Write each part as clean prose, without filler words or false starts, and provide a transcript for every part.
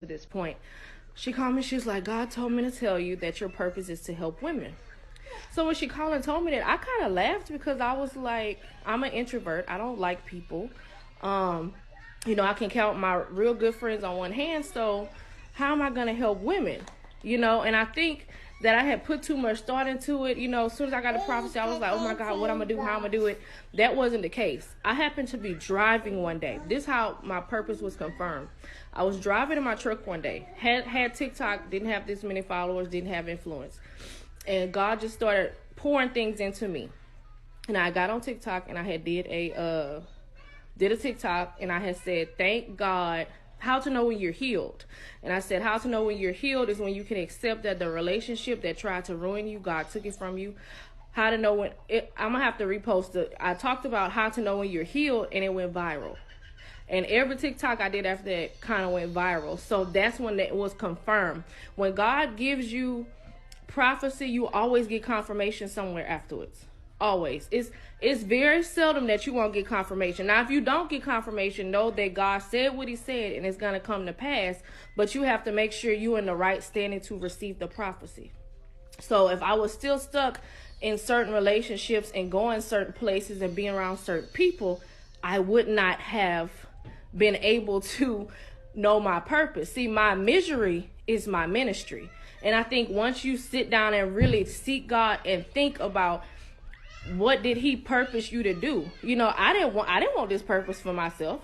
to this point. She called me. She was like, God told me to tell you that your purpose is to help women. So when she called and told me that, I kind of laughed because I was like, I'm an introvert. I don't like people. Um, I can count my real good friends on one hand. So how am I going to help women? And I think that I had put too much thought into it. As soon as I got a prophecy, I was like, oh my God, what I'm going to do, how I'm going to do it. That wasn't the case. I happened to be driving one day. This is how my purpose was confirmed. I was driving in my truck one day, had TikTok, didn't have this many followers, didn't have influence. And God just started pouring things into me. And I got on TikTok and I had did a TikTok and I had said, thank God, how to know when you're healed. And I said, how to know when you're healed is when you can accept that the relationship that tried to ruin you, God took it from you. How to know when, I'm going to have to repost it. I talked about how to know when you're healed and it went viral. And every TikTok I did after that kind of went viral. So that's when that was confirmed. When God gives you prophecy, you always get confirmation somewhere afterwards. Always. It's very seldom that you won't get confirmation. Now, if you don't get confirmation, know that God said what he said and it's going to come to pass. But you have to make sure you're in the right standing to receive the prophecy. So if I was still stuck in certain relationships and going certain places and being around certain people, I would not have been able to know my purpose. See, my misery is my ministry. And I think once you sit down and really seek God and think about what did he purpose you to do? I didn't want this purpose for myself.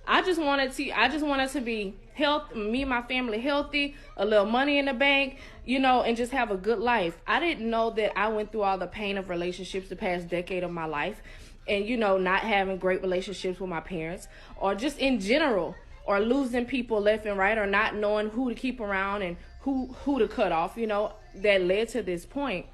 I just wanted to be healthy, me and my family healthy, a little money in the bank, and just have a good life. I didn't know that I went through all the pain of relationships the past decade of my life and, not having great relationships with my parents or just in general or losing people left and right or not knowing who to keep around and who to cut off, that led to this point.